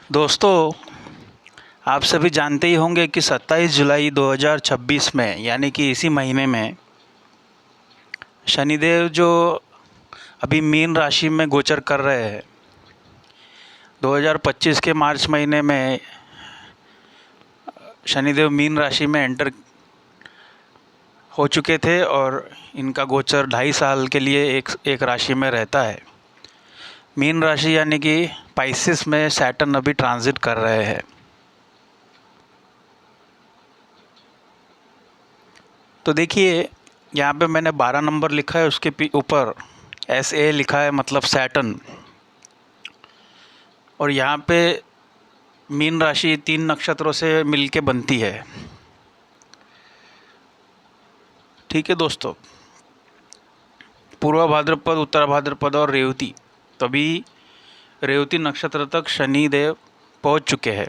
दोस्तों, आप सभी जानते ही होंगे कि 27 जुलाई 2026 में यानी कि इसी महीने में शनिदेव जो अभी मीन राशि में गोचर कर रहे हैं। 2025 के मार्च महीने में शनिदेव मीन राशि में एंटर हो चुके थे और इनका गोचर 2.5 साल के लिए एक राशि में रहता है। मीन राशि यानी कि पाइसेस में सैटर्न अभी ट्रांजिट कर रहे हैं। तो देखिए, यहाँ पे मैंने 12 नंबर लिखा है, उसके ऊपर SA लिखा है, मतलब सैटर्न। और यहाँ पे मीन राशि 3 नक्षत्रों से मिलके बनती है। ठीक है दोस्तों, पूर्वा भाद्रपद, उत्तरा भाद्रपद और रेवती, तभी रेवती नक्षत्र तक शनिदेव पहुँच चुके हैं।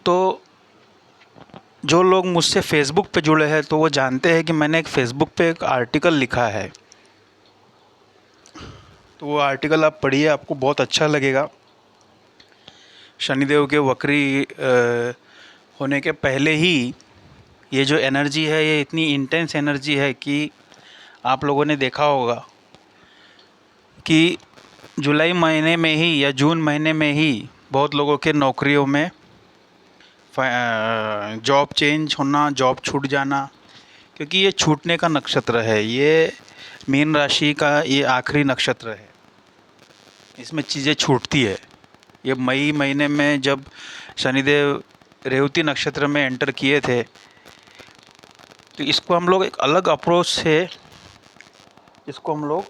तो जो लोग मुझसे फेसबुक पे जुड़े हैं तो वो जानते हैं कि मैंने एक फेसबुक पे एक आर्टिकल लिखा है। तो वो आर्टिकल आप पढ़िए, आपको बहुत अच्छा लगेगा। शनिदेव के वक्री होने के पहले ही ये जो एनर्जी है, ये इतनी इंटेंस एनर्जी है कि आप लोगों ने देखा होगा कि जुलाई महीने में ही या जून महीने में ही बहुत लोगों के नौकरियों में जॉब चेंज होना, जॉब छूट जाना, क्योंकि ये छूटने का नक्षत्र है। ये मीन राशि का ये आखिरी नक्षत्र है, इसमें चीज़ें छूटती है। ये मई महीने में जब शनिदेव रेवती नक्षत्र में एंटर किए थे, तो इसको हम लोग एक अलग अप्रोच से इसको हम लोग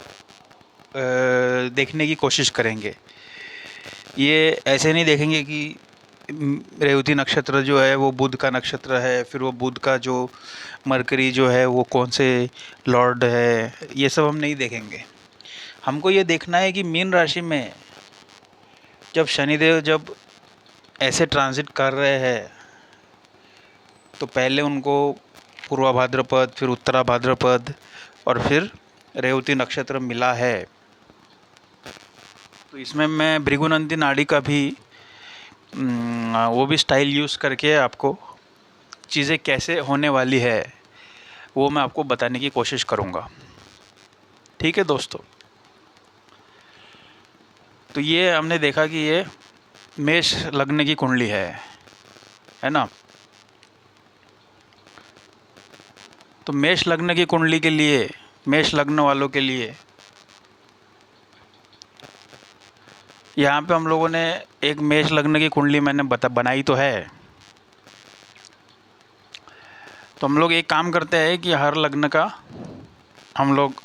देखने की कोशिश करेंगे। ये ऐसे नहीं देखेंगे कि रेवती नक्षत्र जो है वो बुध का नक्षत्र है, फिर वो बुध का जो मरकरी जो है वो कौन से लॉर्ड है, ये सब हम नहीं देखेंगे। हमको ये देखना है कि मीन राशि में जब शनिदेव जब ऐसे ट्रांजिट कर रहे हैं, तो पहले उनको पूर्वा भाद्रपद, फिर उत्तरा भाद्रपद और फिर रेवती नक्षत्र मिला है। तो इसमें मैं भृगुनंदी नाड़ी का भी वो भी स्टाइल यूज़ करके आपको चीज़ें कैसे होने वाली है वो मैं आपको बताने की कोशिश करूँगा। ठीक है दोस्तों, तो ये हमने देखा कि ये मेष लग्न की कुंडली है ना। तो मेष लग्न की कुंडली के लिए, मेष लग्न वालों के लिए यहाँ पे हम लोगों ने एक मेष लग्न की कुंडली मैंने बनाई तो है। तो हम लोग एक काम करते हैं कि हर लग्न का हम लोग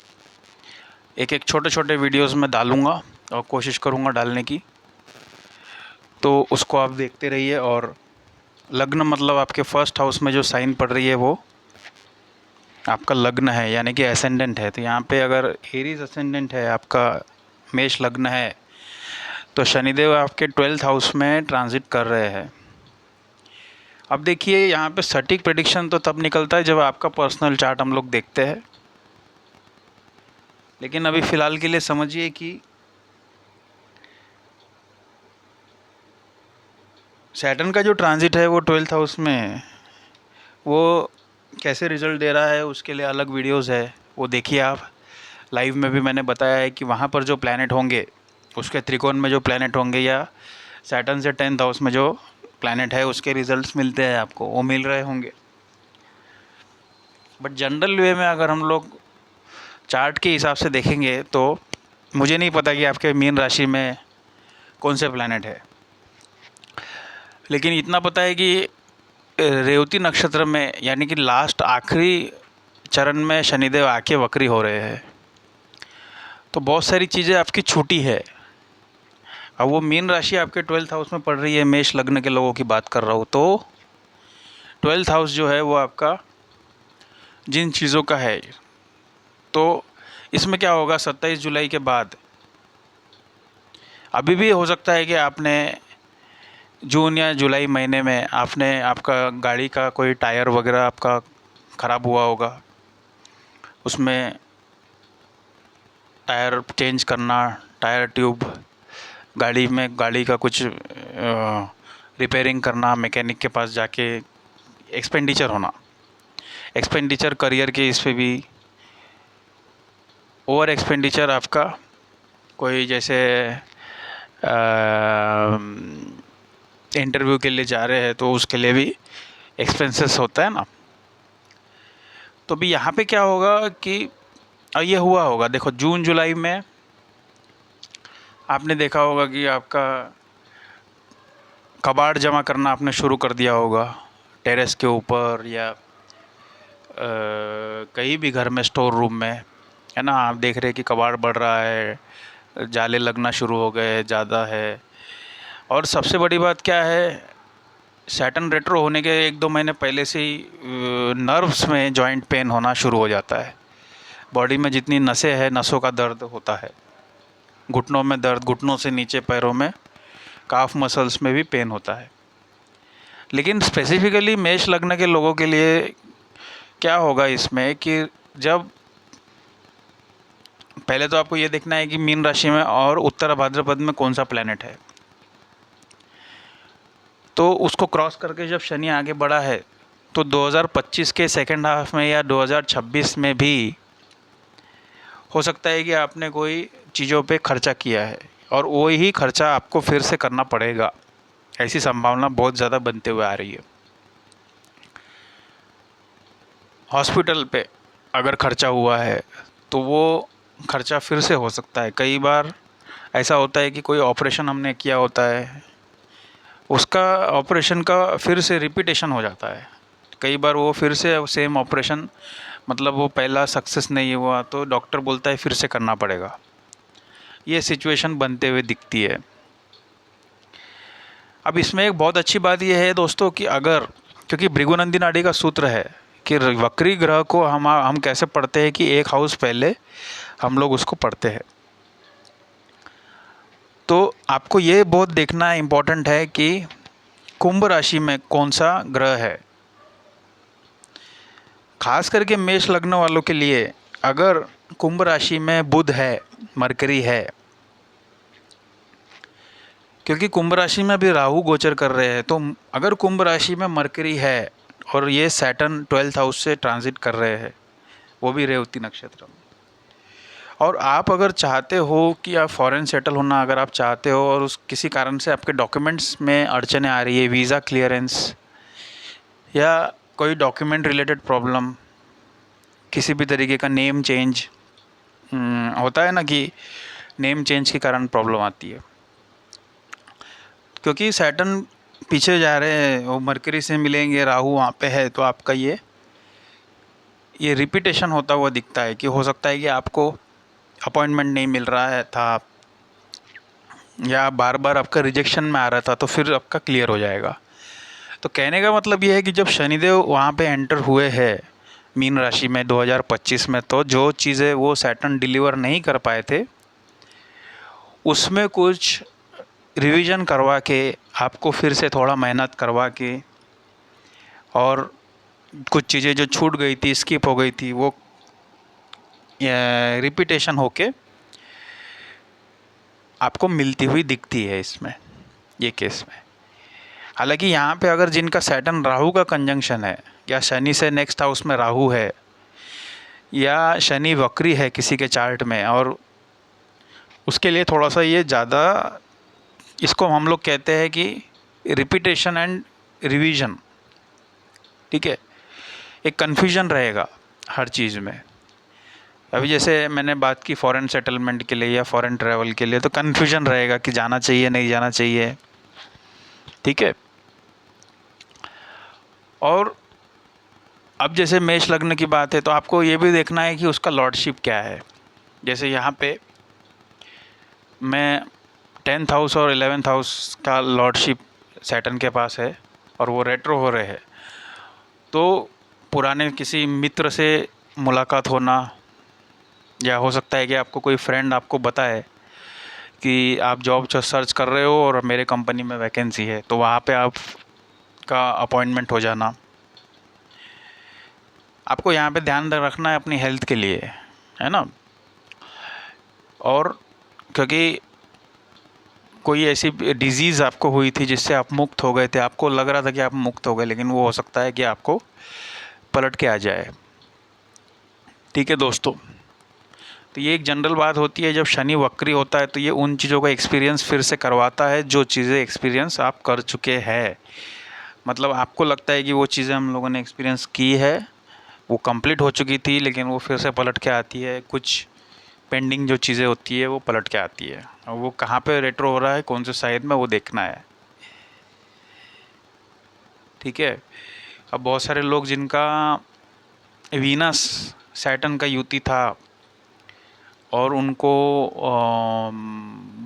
एक एक छोटे छोटे वीडियोस में डालूँगा और कोशिश करूँगा डालने की। तो उसको आप देखते रहिए। और लग्न मतलब आपके फर्स्ट हाउस में जो साइन पड़ रही है वो आपका लग्न है, यानी कि एसेंडेंट है। तो यहाँ पे अगर एरीज एसेंडेंट है, आपका मेष लग्न है, तो शनिदेव आपके 12th हाउस में ट्रांजिट कर रहे हैं। अब देखिए, यहाँ पे सटीक प्रेडिक्शन तो तब निकलता है जब आपका पर्सनल चार्ट हम लोग देखते हैं। लेकिन अभी फ़िलहाल के लिए समझिए कि सैटर्न का जो ट्रांजिट है वो 12th हाउस में है। वो कैसे रिज़ल्ट दे रहा है उसके लिए अलग वीडियोस है, वो देखिए आप। लाइव में भी मैंने बताया है कि वहाँ पर जो प्लैनेट होंगे, उसके त्रिकोण में जो प्लैनेट होंगे, या सैटर्न से 10th हाउस में जो प्लैनेट है उसके रिजल्ट्स मिलते हैं आपको, वो मिल रहे होंगे। बट जनरल वे में अगर हम लोग चार्ट के हिसाब से देखेंगे तो मुझे नहीं पता कि आपके मीन राशि में कौन से प्लैनेट है। लेकिन इतना पता है कि रेवती नक्षत्र में, यानी कि लास्ट आखिरी चरण में शनिदेव आके वक्री हो रहे हैं। तो बहुत सारी चीज़ें आपकी छूटी है। अब वो मीन राशि आपके 12th हाउस में पड़ रही है, मेष लग्न के लोगों की बात कर रहा हूँ। तो 12th हाउस जो है वो आपका जिन चीज़ों का है, तो इसमें क्या होगा 27 जुलाई के बाद, अभी भी हो सकता है कि आपने जून या जुलाई महीने में आपने आपका गाड़ी का कोई टायर वगैरह आपका ख़राब हुआ होगा, उसमें टायर चेंज करना, टायर ट्यूब, गाड़ी का कुछ रिपेयरिंग करना, मैकेनिक के पास जाके एक्सपेंडिचर होना, एक्सपेंडिचर करियर के इस पे भी, ओवर एक्सपेंडिचर आपका कोई जैसे इंटरव्यू के लिए जा रहे हैं तो उसके लिए भी एक्सपेंसेस होता है ना। तो भी यहाँ पे क्या होगा कि ये हुआ होगा, देखो जून जुलाई में आपने देखा होगा कि आपका कबाड़ जमा करना आपने शुरू कर दिया होगा टेरेस के ऊपर या कहीं भी घर में स्टोर रूम में, है ना। आप देख रहे हैं कि कबाड़ बढ़ रहा है, जाले लगना शुरू हो गए, ज़्यादा है। और सबसे बड़ी बात क्या है, सैटर्न रेट्रो होने के 1-2 महीने पहले से ही नर्व्स में जॉइंट पेन होना शुरू हो जाता है। बॉडी में जितनी नसें हैं, नसों का दर्द होता है, घुटनों में दर्द, घुटनों से नीचे पैरों में, काफ मसल्स में भी पेन होता है। लेकिन स्पेसिफिकली मेष लग्न के लोगों के लिए क्या होगा इसमें कि जब पहले तो आपको ये देखना है कि मीन राशि में और उत्तर भाद्रपद में कौन सा प्लैनेट है, तो उसको क्रॉस करके जब शनि आगे बढ़ा है तो 2025 के सेकेंड हाफ में या 2026 में भी हो सकता है कि आपने कोई चीज़ों पे खर्चा किया है और वही खर्चा आपको फिर से करना पड़ेगा, ऐसी संभावना बहुत ज़्यादा बनते हुए आ रही है। हॉस्पिटल पे अगर खर्चा हुआ है तो वो खर्चा फिर से हो सकता है। कई बार ऐसा होता है कि कोई ऑपरेशन हमने किया होता है, उसका ऑपरेशन का फिर से रिपीटेशन हो जाता है। कई बार वो फिर से सेम ऑपरेशन, मतलब वो पहला सक्सेस नहीं हुआ तो डॉक्टर बोलता है फिर से करना पड़ेगा। ये सिचुएशन बनते हुए दिखती है। अब इसमें एक बहुत अच्छी बात यह है दोस्तों कि अगर, क्योंकि भृगुनंदी नाड़ी का सूत्र है कि वक्री ग्रह को हम कैसे पढ़ते हैं कि एक हाउस पहले हम लोग उसको पढ़ते हैं। तो आपको ये बहुत देखना इम्पोर्टेंट है कि कुंभ राशि में कौन सा ग्रह है। खास करके मेष लग्न वालों के लिए अगर कुंभ राशि में बुध है, मरकरी है, क्योंकि कुंभ राशि में अभी राहु गोचर कर रहे हैं, तो अगर कुंभ राशि में मरकरी है और ये सैटर्न 12th हाउस से ट्रांजिट कर रहे हैं, वो भी रेवती नक्षत्र में, और आप अगर चाहते हो कि आप फॉरेन सेटल होना अगर आप चाहते हो और उस किसी कारण से आपके डॉक्यूमेंट्स में अड़चने आ रही है, वीज़ा क्लियरेंस या कोई डॉक्यूमेंट रिलेटेड प्रॉब्लम, किसी भी तरीके का नेम चेंज होता है ना कि नेम चेंज के कारण प्रॉब्लम आती है, क्योंकि सैटर्न पीछे जा रहे हैं, वो मरकरी से मिलेंगे, राहु वहाँ पे है, तो आपका ये रिपीटेशन होता हुआ दिखता है कि हो सकता है कि आपको अपॉइंटमेंट नहीं मिल रहा है था या बार बार आपका रिजेक्शन में आ रहा था, तो फिर आपका क्लियर हो जाएगा। तो कहने का मतलब ये है कि जब शनिदेव वहाँ पे एंटर हुए हैं मीन राशि में 2025 में, तो जो चीज़ें वो सैटर्न डिलीवर नहीं कर पाए थे उसमें कुछ रिवीजन करवा के, आपको फिर से थोड़ा मेहनत करवा के, और कुछ चीज़ें जो छूट गई थी, स्किप हो गई थी, वो रिपीटेशन होके आपको मिलती हुई दिखती है इसमें, ये केस में। हालांकि यहाँ पे अगर जिनका सैटर्न राहु का कंजंक्शन है या शनि से नेक्स्ट हाउस में राहु है या शनि वक्री है किसी के चार्ट में, और उसके लिए थोड़ा सा ये ज़्यादा, इसको हम लोग कहते हैं कि रिपीटेशन एंड रिवीजन, ठीक है, एक कन्फ्यूजन रहेगा हर चीज़ में। अभी जैसे मैंने बात की फॉरेन सेटलमेंट के लिए या फॉरेन ट्रैवल के लिए, तो कन्फ्यूजन रहेगा कि जाना चाहिए नहीं जाना चाहिए, ठीक है। और अब जैसे मेष लग्न की बात है तो आपको ये भी देखना है कि उसका लॉर्डशिप क्या है। जैसे यहाँ पे मैं 10th हाउस और 11th हाउस का लॉर्डशिप सैटर्न के पास है और वो रेट्रो हो रहे हैं, तो पुराने किसी मित्र से मुलाकात होना, या हो सकता है कि आपको कोई फ्रेंड आपको बताए कि आप जॉब सर्च कर रहे हो और मेरे कंपनी में वैकेंसी है, तो वहाँ पे आपका अपॉइंटमेंट हो जाना। आपको यहाँ पे ध्यान रखना है अपनी हेल्थ के लिए, है ना। और क्योंकि कोई ऐसी डिजीज़ आपको हुई थी जिससे आप मुक्त हो गए थे, आपको लग रहा था कि आप मुक्त हो गए, लेकिन वो हो सकता है कि आपको पलट के आ जाए। ठीक है दोस्तों, तो ये एक जनरल बात होती है, जब शनि वक्री होता है तो ये उन चीज़ों का एक्सपीरियंस फिर से करवाता है जो चीज़ें एक्सपीरियंस आप कर चुके हैं। मतलब आपको लगता है कि वो चीज़ें हम लोगों ने एक्सपीरियंस की है, वो कंप्लीट हो चुकी थी, लेकिन वो फिर से पलट के आती है। कुछ पेंडिंग जो चीज़ें होती है वो पलट के आती है, और वो कहाँ पे रेट्रो हो रहा है, कौन से साइड में, वो देखना है। ठीक है। अब बहुत सारे लोग जिनका वीनस सैटर्न का युति था और उनको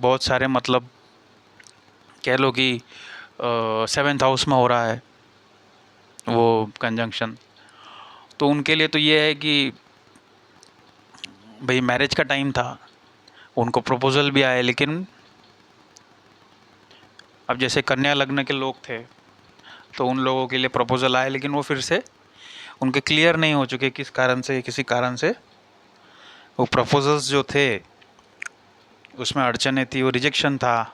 बहुत सारे, मतलब कह लो कि 7th हाउस में हो रहा है वो कंजंक्शन, तो उनके लिए तो ये है कि भाई मैरिज का टाइम था, उनको प्रपोज़ल भी आए, लेकिन अब जैसे कन्या लग्न के लोग थे तो उन लोगों के लिए प्रपोज़ल आए, लेकिन वो फिर से उनके क्लियर नहीं हो चुके, किस कारण से, किसी कारण से वो प्रपोज़ल्स जो थे उसमें अड़चने थी, वो रिजेक्शन था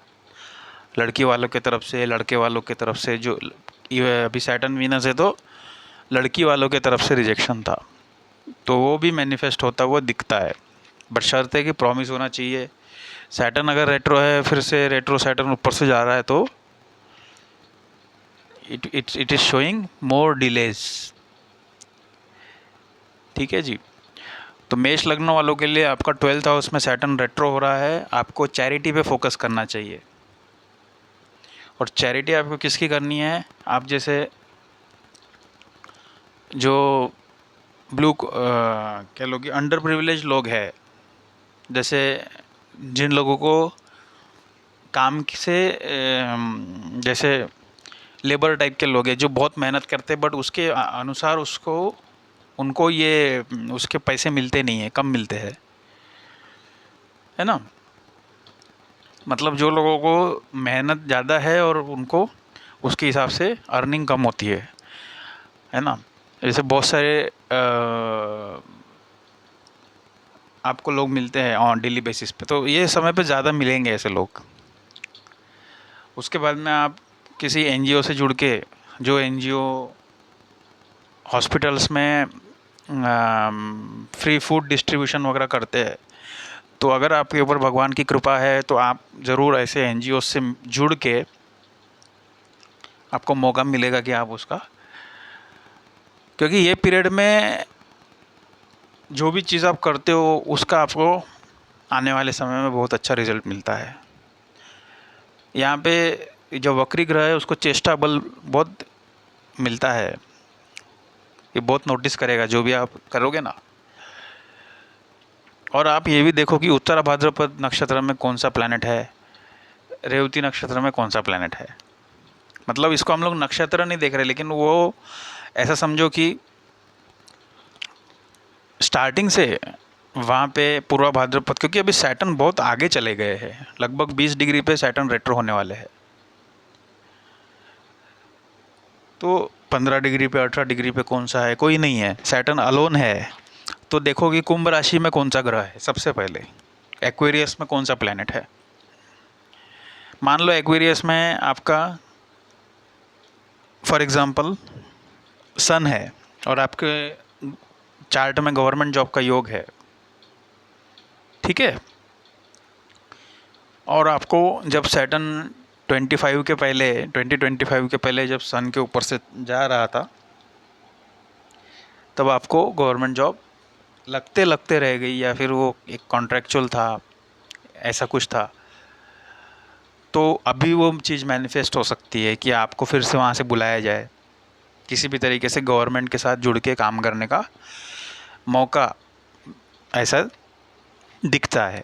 लड़की वालों की तरफ से, लड़के वालों की तरफ से। जो ये अभी सैटर्न वीनस है तो लड़की वालों की तरफ से रिजेक्शन था, तो वो भी मैनिफेस्ट होता हुआ दिखता है, बशर्ते कि प्रॉमिस होना चाहिए। सैटर्न अगर रेट्रो है, फिर से रेट्रो सैटर्न ऊपर से जा रहा है, तो it is showing more delays. ठीक है जी। तो मेष लग्न वालों के लिए आपका 12th हाउस में सैटर्न रेट्रो हो रहा है, आपको चैरिटी पे फोकस करना चाहिए। और चैरिटी आपको किसकी करनी है? आप जैसे जो कह लो कि अंडर प्रिविलेज लोग हैं, जैसे जिन लोगों को काम से जैसे लेबर टाइप के लोग हैं जो बहुत मेहनत करते हैं, बट उसके अनुसार उसको उनको ये उसके पैसे मिलते नहीं हैं, कम मिलते हैं, है ना। मतलब जो लोगों को मेहनत ज़्यादा है और उनको उसके हिसाब से अर्निंग कम होती है ना। जैसे बहुत सारे आपको लोग मिलते हैं ऑन डेली बेसिस पे, तो ये समय पे ज़्यादा मिलेंगे ऐसे लोग। उसके बाद में आप किसी एनजीओ से जुड़ के, जो एनजीओ हॉस्पिटल्स में फ्री फूड डिस्ट्रीब्यूशन वगैरह करते हैं, तो अगर आपके ऊपर भगवान की कृपा है तो आप ज़रूर ऐसे एनजीओ से जुड़ के आपको मौका मिलेगा कि आप उसका, क्योंकि ये पीरियड में जो भी चीज़ आप करते हो उसका आपको आने वाले समय में बहुत अच्छा रिजल्ट मिलता है। यहाँ पे जो वक्री ग्रह है उसको चेष्टा बल बहुत मिलता है, ये बहुत नोटिस करेगा जो भी आप करोगे ना। और आप ये भी देखो कि उत्तरा भाद्रपद नक्षत्र में कौन सा प्लैनेट है, रेवती नक्षत्र में कौन सा प्लैनेट है। मतलब इसको हम लोग नक्षत्र नहीं देख रहे, लेकिन वो ऐसा समझो कि स्टार्टिंग से वहाँ पे पूर्वा भाद्रपद, क्योंकि अभी सैटर्न बहुत आगे चले गए हैं, लगभग 20 डिग्री पे सैटर्न रेट्रो होने वाले हैं। तो 15 डिग्री पे, 18 डिग्री पे कौन सा है, कोई नहीं है, सैटर्न अलोन है। तो देखो कि कुंभ राशि में कौन सा ग्रह है सबसे पहले, एक्वेरियस में कौन सा प्लैनेट है। मान लो एक्वेरियस में आपका फॉर एग्ज़ाम्पल सन है और आपके चार्ट में गवर्नमेंट जॉब का योग है, ठीक है। और आपको जब सैटर्न 25 के पहले 2025 के पहले जब सन के ऊपर से जा रहा था, तब आपको गवर्नमेंट जॉब लगते लगते रह गई, या फिर वो एक कॉन्ट्रैक्चुअल था, ऐसा कुछ था। तो अभी वो चीज़ मैनिफेस्ट हो सकती है कि आपको फिर से वहाँ से बुलाया जाए, किसी भी तरीके से गवर्नमेंट के साथ जुड़ के काम करने का मौका ऐसा दिखता है।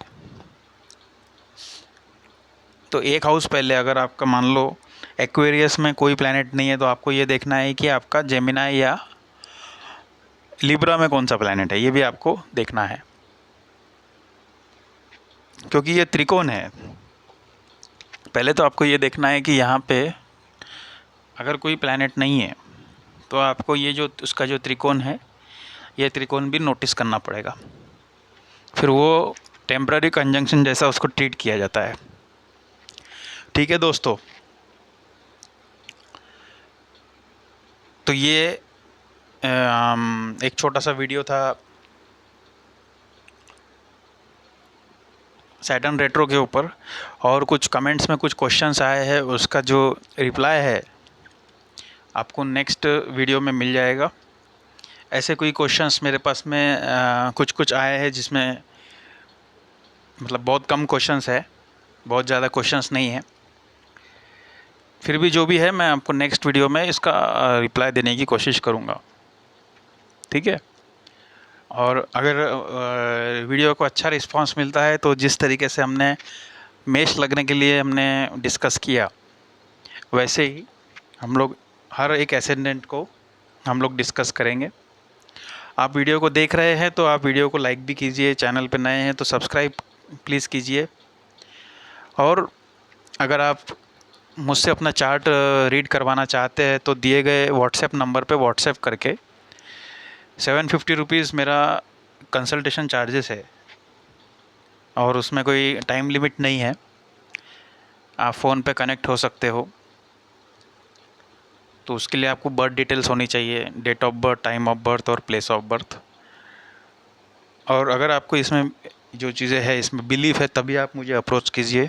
तो एक हाउस पहले अगर आपका मान लो एक्वेरियस में कोई प्लैनेट नहीं है, तो आपको ये देखना है कि आपका जेमिनाई या लिब्रा में कौन सा प्लैनेट है, ये भी आपको देखना है, क्योंकि ये त्रिकोण है। पहले तो आपको ये देखना है कि यहाँ पे अगर कोई प्लैनेट नहीं है तो आपको ये जो उसका जो त्रिकोण है, ये त्रिकोण भी नोटिस करना पड़ेगा। फिर वो टेम्पररी कंजंक्शन जैसा उसको ट्रीट किया जाता है। ठीक है दोस्तों, तो ये एक छोटा सा वीडियो था सैटर्न रेट्रो के ऊपर, और कुछ कमेंट्स में कुछ क्वेश्चंस आए हैं, उसका जो रिप्लाई है आपको नेक्स्ट वीडियो में मिल जाएगा। ऐसे कोई क्वेश्चंस मेरे पास में कुछ कुछ आए हैं जिसमें मतलब बहुत कम क्वेश्चंस है, बहुत ज़्यादा क्वेश्चंस नहीं है। फिर भी जो भी है मैं आपको नेक्स्ट वीडियो में इसका रिप्लाई देने की कोशिश करूँगा। ठीक है, और अगर वीडियो को अच्छा रिस्पांस मिलता है तो जिस तरीके से हमने मेश लगने के लिए हमने डिस्कस किया, वैसे ही हम लोग हर एक असेंडेंट को हम लोग डिस्कस करेंगे। आप वीडियो को देख रहे हैं तो आप वीडियो को लाइक भी कीजिए, चैनल पे नए हैं तो सब्सक्राइब प्लीज़ कीजिए, और अगर आप मुझसे अपना चार्ट रीड करवाना चाहते हैं तो दिए गए व्हाट्सएप नंबर पे व्हाट्सएप करके 750 रुपीज़ मेरा कंसल्टेशन चार्जेस है, और उसमें कोई टाइम लिमिट नहीं है। आप फ़ोन पे कनेक्ट हो सकते हो, तो उसके लिए आपको बर्थ डिटेल्स होनी चाहिए, date of birth, time of birth और प्लेस ऑफ बर्थ। और अगर आपको इसमें जो चीज़ें हैं इसमें बिलीफ है तभी आप मुझे अप्रोच कीजिए।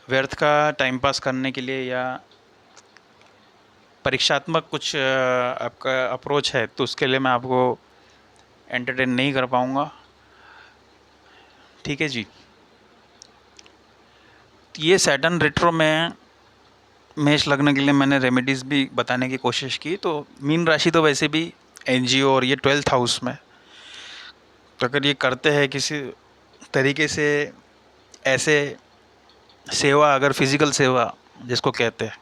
व्यर्थ का टाइम पास करने के लिए या परीक्षात्मक कुछ आपका अप्रोच है तो उसके लिए मैं आपको एंटरटेन नहीं कर पाऊँगा। ठीक है जी, ये सैटर्न रेट्रो में मेष लगने के लिए मैंने रेमेडीज़ भी बताने की कोशिश की। तो मीन राशि तो वैसे भी एनजीओ और ये 12th हाउस में, तो अगर ये करते हैं किसी तरीके से ऐसे सेवा, अगर फिज़िकल सेवा जिसको कहते हैं,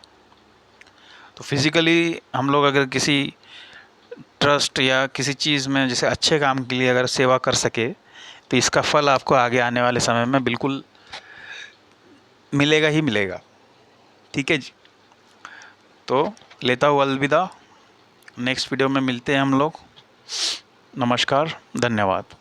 तो फिज़िकली हम लोग अगर किसी ट्रस्ट या किसी चीज़ में जैसे अच्छे काम के लिए अगर सेवा कर सके तो इसका फल आपको आगे आने वाले समय में बिल्कुल मिलेगा ही मिलेगा। ठीक है जी, तो लेता हूँ अलविदा, नेक्स्ट वीडियो में मिलते हैं हम लोग। नमस्कार, धन्यवाद।